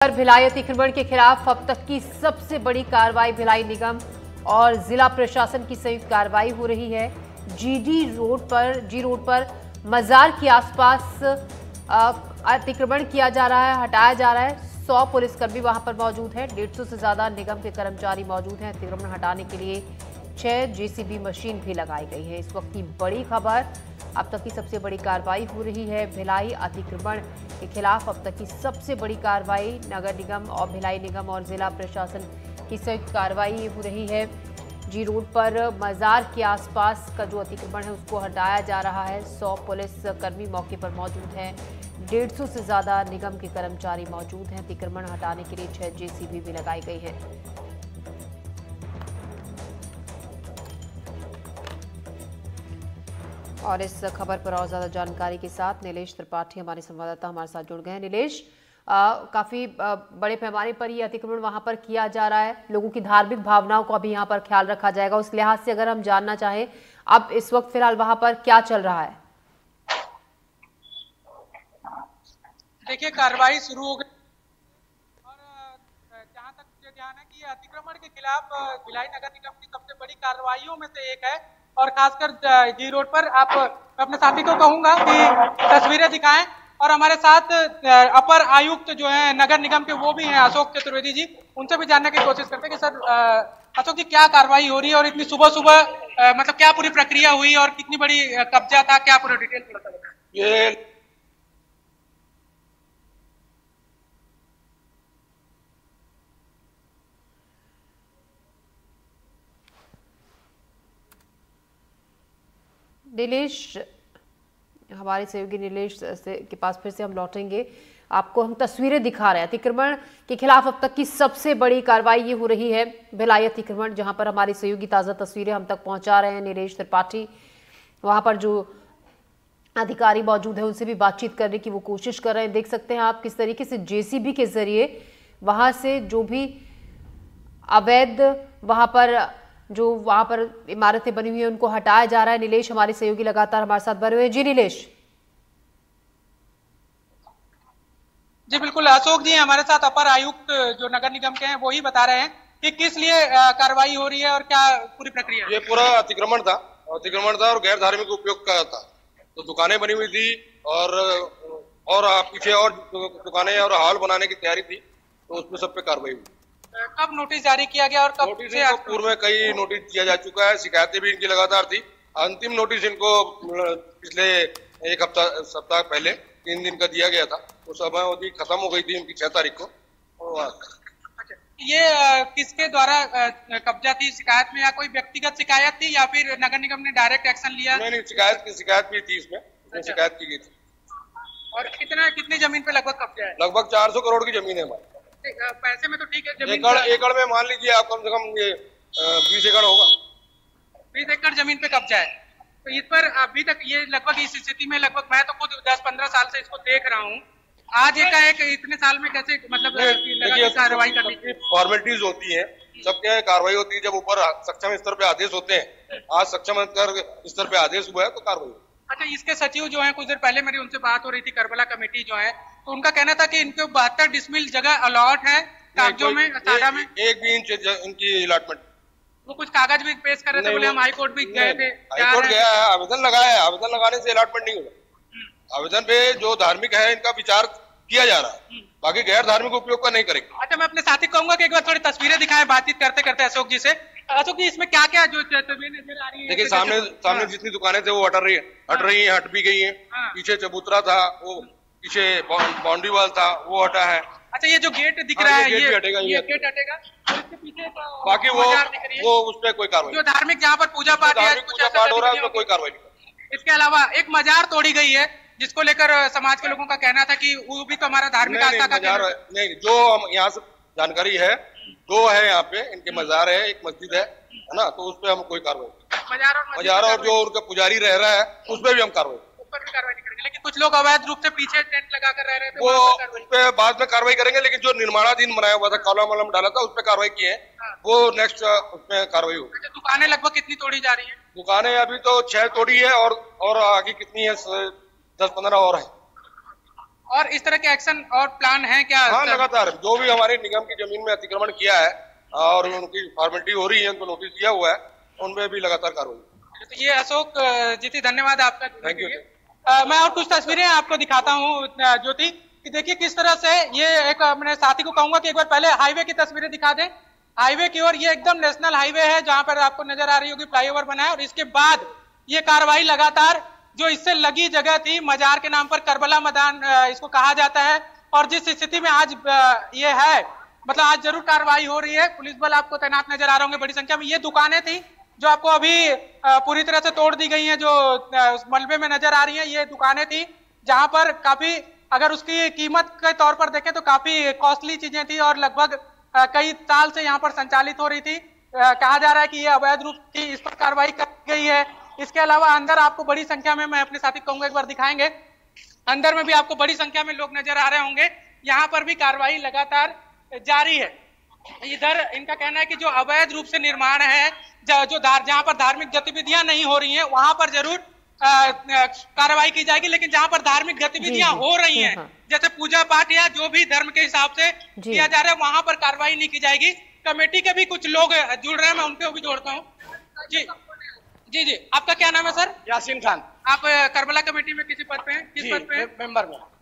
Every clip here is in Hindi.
भिलाई अतिक्रमण के खिलाफ अब तक की सबसे बड़ी कार्रवाई भिलाई निगम और जिला प्रशासन की संयुक्त कार्रवाई हो रही है। जी रोड पर मजार के आसपास अतिक्रमण किया जा रहा है, हटाया जा रहा है। 100 पुलिसकर्मी वहां पर मौजूद है, 150 से ज्यादा निगम के कर्मचारी मौजूद हैं। अतिक्रमण हटाने के लिए 6 जेसीबी मशीन भी लगाई गई है। इस वक्त की बड़ी खबर, अब तक की सबसे बड़ी कार्रवाई हो रही है। भिलाई अतिक्रमण के खिलाफ अब तक की सबसे बड़ी कार्रवाई नगर निगम और भिलाई निगम और जिला प्रशासन की संयुक्त कार्रवाई हो रही है। जी रोड पर मजार के आसपास का जो अतिक्रमण है उसको हटाया जा रहा है। 100 पुलिस कर्मी मौके पर मौजूद हैं, 150 से ज्यादा निगम के कर्मचारी मौजूद हैं। अतिक्रमण हटाने के लिए 6 जेसीबी भी लगाई गई है। और इस खबर पर और ज्यादा जानकारी के साथ नीलेश त्रिपाठी हमारे संवाददाता हमारे साथ जुड़ गए हैं। नीलेश, काफी बड़े पैमाने पर ये अतिक्रमण वहां पर किया जा रहा है, लोगों की धार्मिक भावनाओं का भी यहाँ पर ख्याल रखा जाएगा। उस लिहाज से अगर हम जानना चाहें, अब इस वक्त फिलहाल वहां पर क्या चल रहा है? देखिए, कार्रवाई शुरू हो गई और जहां तक मुझे ध्यान है कि अतिक्रमण के खिलाफ भिलाई नगर निगम की सबसे बड़ी कार्रवाइयों में से एक है। और खासकर जी रोड पर आप अपने साथी को कहूंगा कि तस्वीरें दिखाएं। और हमारे साथ अपर आयुक्त जो है नगर निगम के, वो भी हैं अशोक चतुर्वेदी जी। उनसे भी जानने की कोशिश करते हैं कि सर, अशोक जी, क्या कार्रवाई हो रही है और इतनी सुबह सुबह मतलब क्या पूरी प्रक्रिया हुई और कितनी बड़ी कब्जा था, क्या पूरा डिटेल थोड़ा सा बताएं। ये नीलेश, हमारे सहयोगी नीलेश के पास फिर से हम लौटेंगे। आपको हम तस्वीरें दिखा रहे हैं। अतिक्रमण के खिलाफ अब तक की सबसे बड़ी कार्रवाई ये हो रही है भिलाई अतिक्रमण, जहां पर हमारे सहयोगी ताज़ा तस्वीरें हम तक पहुंचा रहे हैं। नीलेश त्रिपाठी वहां पर जो अधिकारी मौजूद है उनसे भी बातचीत करने की वो कोशिश कर रहे हैं। देख सकते हैं आप किस तरीके से जेसीबी के जरिए वहां से जो भी अवैध वहां पर इमारतें बनी हुई है उनको हटाया जा रहा है। नीलेश, हमारे सहयोगी लगातार हमारे साथ बने हुए हैं। जी नीलेश। जी बिल्कुल, अशोक जी हमारे साथ अपर आयुक्त जो नगर निगम के हैं वो ही बता रहे हैं कि किस लिए कार्रवाई हो रही है और क्या पूरी प्रक्रिया है। ये पूरा अतिक्रमण था और गैर धार्मिक उपयोग का था। तो दुकानें बनी हुई थी और पीछे और दुकानें और हॉल बनाने की तैयारी थी, तो उसमें सब पे कार्रवाई हुई। कब नोटिस जारी किया गया और कब नोटिस से पूर्व में कई नोटिस दिया जा चुका है, शिकायतें भी इनकी लगातार थी। अंतिम नोटिस इनको पिछले एक सप्ताह पहले 3 दिन का दिया गया था। वो समय अवधि खत्म हो गई थी उनकी 6 तारीख को। अच्छा, ये किसके द्वारा कब्जा थी? शिकायत में या कोई व्यक्तिगत शिकायत थी या फिर नगर निगम ने डायरेक्ट एक्शन लिया? नहीं, शिकायत भी थी इसमें। शिकायत की गई थी। और कितनी जमीन पे लगभग कब्जा है? लगभग 400 करोड़ की जमीन है हमारी। पैसे में तो ठीक है, जमीन एकड़ में मान लीजिए आप कम से कम ये 20 एकड़ होगा। 20 एकड़ जमीन पे कब्जा है। तो इस पर अभी तक ये लगभग इस स्थिति में, लगभग मैं तो खुद 10-15 साल से इसको देख रहा हूँ, आज एक इतने साल में कैसे मतलब कार्रवाई करनी? फॉर्मेलिटीज होती है, सबके कार्रवाई होती है जब ऊपर सक्षम स्तर पे आदेश होते हैं। आज सक्षम स्तर पे आदेश हुआ है तो कार्रवाई। अच्छा, इसके सचिव जो है, कुछ देर पहले मेरी उनसे बात हो रही थी, करबला कमेटी जो है, तो उनका कहना था कि इनको 72 डिसमिल जगह अलॉट है कागजों में, साडा में 1 भी इंच इनकी अलॉटमेंट। वो कुछ कागज भी पेश कर रहे थे, बोले हम हाई कोर्ट भी गए थे, हाईकोर्ट गया है, आवेदन लगाया है। आवेदन लगाने से अलॉटमेंट नहीं होगा। आवेदन पे जो धार्मिक है इनका विचार किया जा रहा है, बाकी गैर धार्मिक उपयोग का नहीं करेंगे। अच्छा, मैं अपने साथी कहूंगा कि एक बार थोड़ी तस्वीरें दिखाएं बातचीत करते करते अशोक जी से। अशोक जी, इसमें क्या क्या जो तस्वीरें नजर आ रही है? देखिए, सामने जितनी दुकानें थे वो हट रही है, हट भी गई है। पीछे चबूतरा था, वो पीछे बाउंड्री वॉल था, वो हटा है। अच्छा, ये जो गेट दिख रहा है, ये हटेगा, ये गेट हटेगा। और इसके पीछे बाकी वो उस पर कोई कार्रवाई, जो धार्मिक जहाँ पर पूजा पाठ हो रहा है उस पर कोई कार्रवाई नहीं। इसके अलावा एक मजार तोड़ी गई है, जिसको लेकर समाज के लोगों का कहना था कि वो भी तो हमारा धार्मिक आस्था का मजार नहीं। जो हम यहाँ से जानकारी है, 2 है यहाँ पे इनके मजार है, एक मस्जिद है ना, तो उस पर हम कोई कार्रवाई। मजार और जो उनका पुजारी रह रहा है उस पर भी हम कार्रवाई नहीं करेंगे। लेकिन कुछ लोग अवैध रूप से पीछे टेंट लगाकर रह रहे थे, वो उस पर बाद में कार्रवाई करेंगे। लेकिन जो निर्माणाधीन बनाया हुआ था, कॉलम वॉलम डाला था, उस पर कार्रवाई की है। वो नेक्स्ट उसमें कार्रवाई होगी। दुकानें लगभग कितनी तोड़ी जा रही है? दुकानें अभी तो 6 तोड़ी है और आगे कितनी है, 10-15 और है। और इस तरह के एक्शन और प्लान है क्या? हाँ, लगातार जो भी हमारे निगम की जमीन में अतिक्रमण किया है और उनकी फॉर्मेलिटी हो रही है, उनको नोटिस दिया हुआ है, उनमें भी लगातार कार्रवाई। तो ये अशोक जी थी, धन्यवाद आपका। Thank you. मैं और कुछ तस्वीरें आपको दिखाता हूँ ज्योति, कि देखिए किस तरह से ये एक, अपने साथी को कहूंगा कि एक बार पहले हाईवे की तस्वीरें दिखा दें। हाईवे की ओर, ये एकदम नेशनल हाईवे है जहां पर आपको नजर आ रही होगी फ्लाईओवर बना है, और इसके बाद ये कार्रवाई लगातार जो इससे लगी जगह थी, मजार के नाम पर करबला मैदान इसको कहा जाता है, और जिस स्थिति में आज ये है, मतलब आज जरूर कार्रवाई हो रही है। पुलिस बल आपको तैनात नजर आ रहे होंगे बड़ी संख्या में। ये दुकानें थी जो आपको अभी पूरी तरह से तोड़ दी गई हैं, जो मलबे में नजर आ रही हैं, ये दुकानें थी जहां पर काफी, अगर उसकी कीमत के तौर पर देखें तो काफी कॉस्टली चीजें थी, और लगभग कई साल से यहाँ पर संचालित हो रही थी। कहा जा रहा है कि ये अवैध रूप की इस पर कार्रवाई की गई है। इसके अलावा अंदर आपको बड़ी संख्या में, मैं अपने साथी कहूंगा एक बार दिखाएंगे, अंदर में भी आपको बड़ी संख्या में लोग नजर आ रहे होंगे। यहाँ पर भी कार्रवाई लगातार जारी है। इधर इनका कहना है कि जो अवैध रूप से निर्माण है, जो जहाँ पर धार्मिक गतिविधियां नहीं हो रही हैं, वहां पर जरूर कार्रवाई की जाएगी, लेकिन जहां पर धार्मिक गतिविधियां हो रही हैं, जैसे पूजा पाठ या जो भी धर्म के हिसाब से किया जा रहा है, वहां पर कार्रवाई नहीं की जाएगी। कमेटी के भी कुछ लोग जुड़ रहे हैं, मैं उनको भी जोड़ता हूँ। जी जी जी, आपका क्या नाम है सर? यासीन खान। आप करबला कमेटी में किसी पद पे हैं? किस पद पे हैं?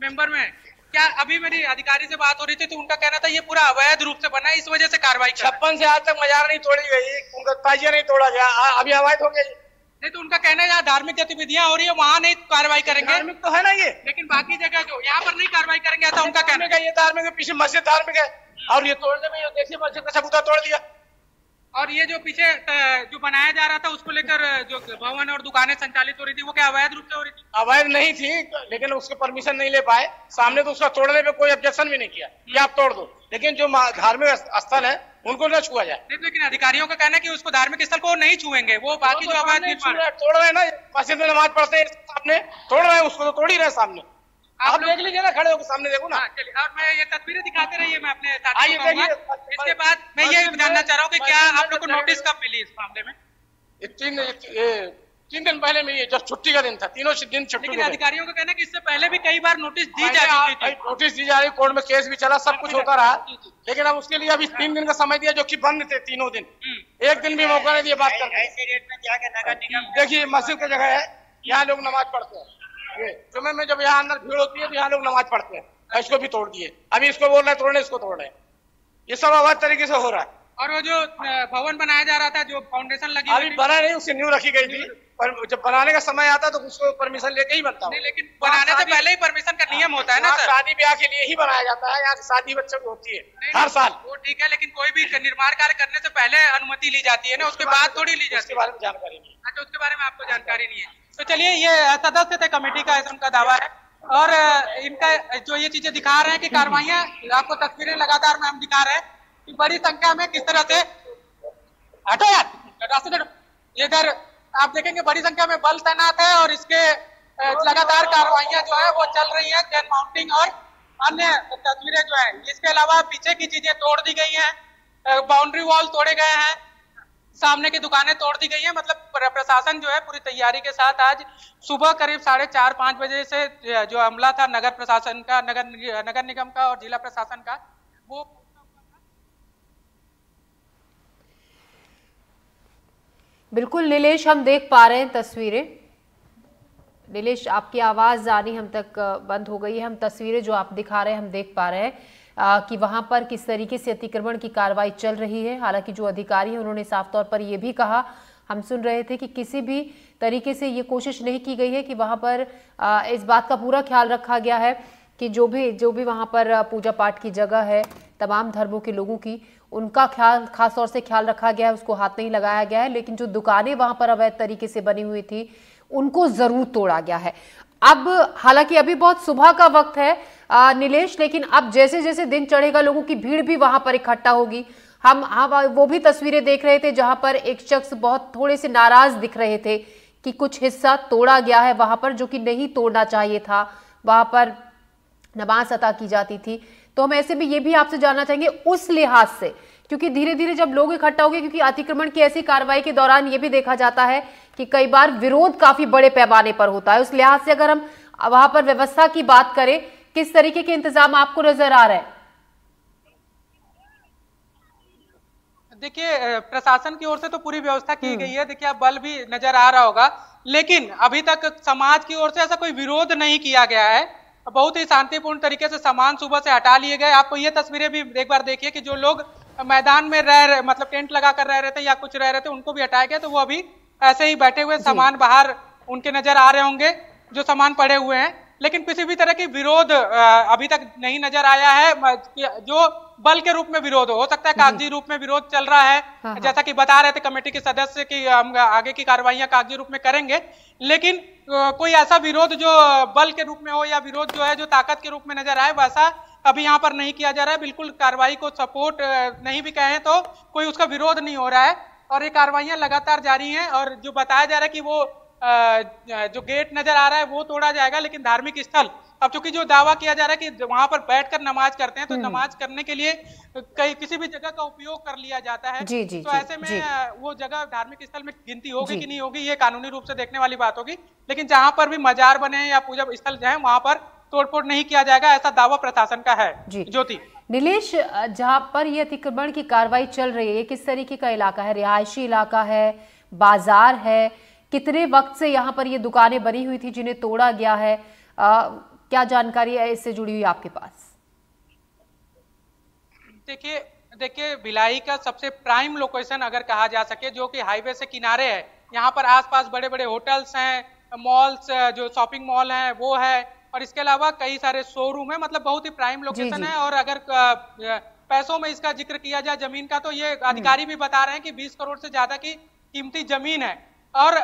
मेंबर में। क्या अभी मेरी अधिकारी से बात हो रही थी तो उनका कहना था ये पूरा अवैध रूप से बना है, इस वजह से कार्रवाई 56 से आज तक मजार नहीं तोड़ी गई, उनका ताजिया नहीं तोड़ा गया, अभी अवैध हो गया। नहीं तो उनका कहना है यहाँ धार्मिक गतिविधियां हो रही है, वहाँ नहीं कार्रवाई करेंगे। धार्मिक तो है ना ये, लेकिन बाकी जगह जो यहाँ पर नहीं कार्रवाई करेंगे, ऐसा उनका कहना है। ये धार्मिक है, पीछे मस्जिद धार्मिक है, और ये तोड़ने में देखिए मस्जिद का सबूता तोड़ दिया। और ये जो पीछे जो बनाया जा रहा था उसको लेकर जो भवन और दुकानें संचालित हो रही थी, वो क्या अवैध रूप से हो रही थी? अवैध नहीं थी, लेकिन उसके परमिशन नहीं ले पाए। सामने तो उसका तोड़ने पे कोई ऑब्जेक्शन भी नहीं किया कि आप तोड़ दो, लेकिन जो धार्मिक स्थल है उनको न छुआ जाए। नहीं, लेकिन अधिकारियों का कहना है कि उसको धार्मिक स्थल को नहीं छुएंगे, वो बाकी जो अवैध तोड़ रहे हैं ना, मस्जिद में नमाज पढ़ते हैं सामने, तोड़ रहे हैं उसको, तो तोड़ ही रहे सामने। आप देख लीजिए ना, खड़े होकर सामने देखो ना। चलिए, और मैं ये तस्वीरें दिखाते रहिए, मैं अपने साथियों को कहूंगा। इसके बाद मैं ये जानना चाह रहा हूँ कि क्या आप लोग को नोटिस कब मिली इस मामले में? 3 दिन पहले मिली, जब छुट्टी का दिन था, तीनों दिन छुट्टी। लेकिन अधिकारियों का कहना है कि इससे पहले भी कई बार नोटिस दी जा चुकी थी। नोटिस दी जा रही, कोर्ट में केस भी चला, सब कुछ होता रहा, लेकिन अब उसके लिए अभी 3 दिन का समय दिया, जो कि बंद थे तीनों दिन। एक दिन भी मौका नहीं दिया बात करने। देखिए मस्जिद की जगह है, यहाँ लोग नमाज पढ़ते हैं, जुम्मे में जब यहाँ अंदर भीड़ होती है तो यहाँ लोग नमाज पढ़ते हैं, इसको भी तोड़ दिए। अभी इसको बोल रहे हैं तोड़ने, इसको तोड़ रहे हैं, ये सब अवैध तरीके से हो रहा है। और वो जो भवन बनाया जा रहा था, जो फाउंडेशन लगी अभी बना नहीं, उसकी न्यू रखी गई थी, पर जब बनाने का समय आता तो उसको परमिशन लेके ही बनता है। लेकिन बनाने से पहले ही परमिशन का नियम होता है ना सर? शादी ब्याह के लिए ही बनाया जाता है, यहाँ शादी बच्चों की होती है हर साल। वो ठीक है, लेकिन कोई भी निर्माण कार्य करने से पहले अनुमति ली जाती है ना, उसके बाद थोड़ी ली जाती है। उसके बारे में जानकारी नहीं। अच्छा, उसके बारे में आपको जानकारी नहीं है। तो चलिए, ये सदस्य थे कमेटी का, ऐसा उनका दावा है, और इनका जो ये चीजें दिखा रहे हैं कि कार्रवाइयां, आपको तस्वीरें लगातार में हम दिखा रहे हैं कि बड़ी संख्या में किस तरह से, हटो यार रास्ते, इधर आप देखेंगे बड़ी संख्या में बल तैनात है, और इसके लगातार कार्रवाइयां जो है वो चल रही है, गन माउंटिंग और अन्य तस्वीरें जो है। इसके अलावा पीछे की चीजें तोड़ दी गई हैं, बाउंड्री वॉल तोड़े गए हैं, सामने की दुकानें तोड़ दी गई हैं। मतलब प्रशासन जो है पूरी तैयारी के साथ आज सुबह करीब 4:30-5 बजे से जो अमला था नगर प्रशासन का, नगर निगम का और जिला प्रशासन का, वो बिल्कुल नीलेश, हम देख पा रहे हैं तस्वीरें। नीलेश, आपकी आवाज आनी हम तक बंद हो गई है। हम तस्वीरें जो आप दिखा रहे हैं हम देख पा रहे हैं कि वहां पर किस तरीके से अतिक्रमण की कार्रवाई चल रही है। हालांकि जो अधिकारी हैं उन्होंने साफ तौर पर यह भी कहा, हम सुन रहे थे कि किसी भी तरीके से ये कोशिश नहीं की गई है कि वहां पर इस बात का पूरा ख्याल रखा गया है कि जो भी वहां पर पूजा पाठ की जगह है तमाम धर्मों के लोगों की, उनका खास तौर से ख्याल रखा गया है, उसको हाथ नहीं लगाया गया है। लेकिन जो दुकानें वहां पर अवैध तरीके से बनी हुई थी उनको जरूर तोड़ा गया है। अब हालांकि अभी बहुत सुबह का वक्त है नीलेश, लेकिन अब जैसे जैसे दिन चढ़ेगा लोगों की भीड़ भी वहां पर इकट्ठा होगी। हम वो भी तस्वीरें देख रहे थे जहां पर एक शख्स बहुत थोड़े से नाराज दिख रहे थे कि कुछ हिस्सा तोड़ा गया है वहां पर, जो कि नहीं तोड़ना चाहिए था, वहां पर नमाज अता की जाती थी। तो हम ऐसे में ये भी आपसे जानना चाहेंगे उस लिहाज से, क्योंकि धीरे धीरे जब लोग इकट्ठा होंगे, क्योंकि अतिक्रमण की ऐसी कार्रवाई के दौरान ये भी देखा जाता है कि कई बार विरोध काफी बड़े पैमाने पर होता है, उस लिहाज से अगर हम वहां पर व्यवस्था की बात करें, किस तरीके के इंतजाम आपको नजर आ रहे हैं? देखिए प्रशासन की ओर से तो पूरी व्यवस्था की गई है। देखिए अब बल भी नजर आ रहा होगा, लेकिन अभी तक समाज की ओर से ऐसा कोई विरोध नहीं किया गया है। बहुत ही शांतिपूर्ण तरीके से सामान सुबह से हटा लिए गए। आपको ये तस्वीरें भी एक बार देखिए कि जो लोग मैदान में रह रहे, मतलब टेंट लगा कर रह रहे थे या कुछ रह रहे थे, उनको भी हटाया गया। तो वो अभी ऐसे ही बैठे हुए, सामान बाहर उनके नजर आ रहे होंगे जो सामान पड़े हुए हैं, लेकिन किसी भी तरह की विरोध अभी तक नहीं नजर आया है जो बल के रूप में विरोध हो सकता है कागजी रूप में विरोध चल रहा है। हाँ। जैसा कि बता रहे थे कमेटी के सदस्य कि हम आगे की कार्रवाइयां कागजी रूप में करेंगे, लेकिन कोई ऐसा विरोध जो बल के रूप में हो या विरोध जो है जो ताकत के रूप में नजर आए, वैसा अभी यहाँ पर नहीं किया जा रहा है। बिल्कुल कार्रवाई को सपोर्ट नहीं भी कहें तो कोई उसका विरोध नहीं हो रहा है और ये कार्रवाइयां लगातार जारी हैं। और जो बताया जा रहा है कि वो जो गेट नजर आ रहा है वो तोड़ा जाएगा, लेकिन धार्मिक स्थल अब चूंकि जो दावा किया जा रहा है कि वहां पर बैठकर नमाज करते हैं, तो नमाज करने के लिए कई किसी भी जगह का उपयोग कर लिया जाता है। तो ऐसे में वो जगह धार्मिक स्थल में गिनती होगी कि नहीं होगी, ये कानूनी रूप से देखने वाली बात होगी। लेकिन जहां पर भी मजार बने या पूजा स्थल जाए वहां पर तोड़फोड़ नहीं किया जाएगा, ऐसा दावा प्रशासन का है। ज्योति। नीलेश, जहां पर ये अतिक्रमण की कार्रवाई चल रही है, किस तरीके का इलाका है? रिहायशी इलाका है, बाजार है? कितने वक्त से यहाँ पर ये दुकानें बनी हुई थी जिन्हें तोड़ा गया है? क्या जानकारी है इससे जुड़ी हुई आपके पास? देखिए भिलाई का सबसे प्राइम लोकेशन अगर कहा जा सके, जो कि हाईवे से किनारे है, यहाँ पर आसपास बड़े बड़े होटल्स हैं, मॉल्स, जो शॉपिंग मॉल हैं वो है, और इसके अलावा कई सारे शोरूम है। मतलब बहुत ही प्राइम लोकेशन है। और अगर पैसों में इसका जिक्र किया जाए जमीन का, तो ये अधिकारी भी बता रहे हैं कि 20 करोड़ से ज्यादा की कीमती जमीन है। और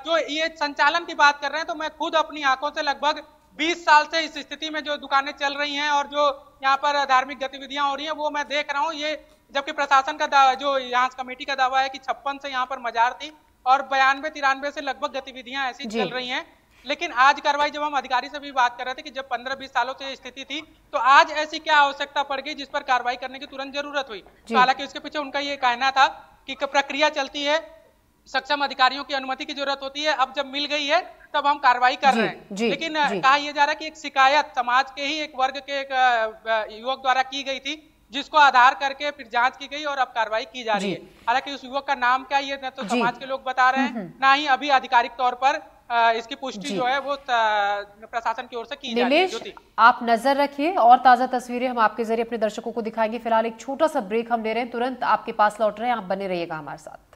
जो ये संचालन की बात कर रहे हैं, तो मैं खुद अपनी आंखों से लगभग 20 साल से इस स्थिति में जो दुकानें चल रही हैं और जो यहाँ पर धार्मिक गतिविधियां हो रही हैं वो मैं देख रहा हूँ। ये जबकि प्रशासन का जो यहाँ कमेटी का दावा है कि 56 से यहाँ पर मजार थी और 92-93 से लगभग गतिविधियां ऐसी चल रही हैं। लेकिन आज कार्रवाई, जब हम अधिकारी से भी बात कर रहे थे कि जब 15-20 सालों से स्थिति थी, तो आज ऐसी क्या आवश्यकता पड़ गई जिस पर कार्रवाई करने की तुरंत जरूरत हुई। तो हालांकि उसके पीछे उनका ये कहना था कि प्रक्रिया चलती है, सक्षम अधिकारियों की अनुमति की जरूरत होती है, अब जब मिल गई है तब हम कार्रवाई कर रहे हैं। लेकिन कहा यह जा रहा है कि एक शिकायत समाज के ही एक वर्ग के एक युवक द्वारा की गई थी, जिसको आधार करके फिर जांच की गई और अब कार्रवाई की जा रही है। हालांकि उस युवक का नाम क्या, ये न तो समाज के लोग बता रहे हैं, ना ही अभी आधिकारिक तौर पर इसकी पुष्टि जो है वो प्रशासन की ओर से की जा रही है। आप नजर रखिए और ताजा तस्वीरें हम आपके जरिए अपने दर्शकों को दिखाएंगे। फिलहाल एक छोटा सा ब्रेक हम ले रहे हैं, तुरंत आपके पास लौट रहे हैं, आप बने रहिएगा हमारे साथ।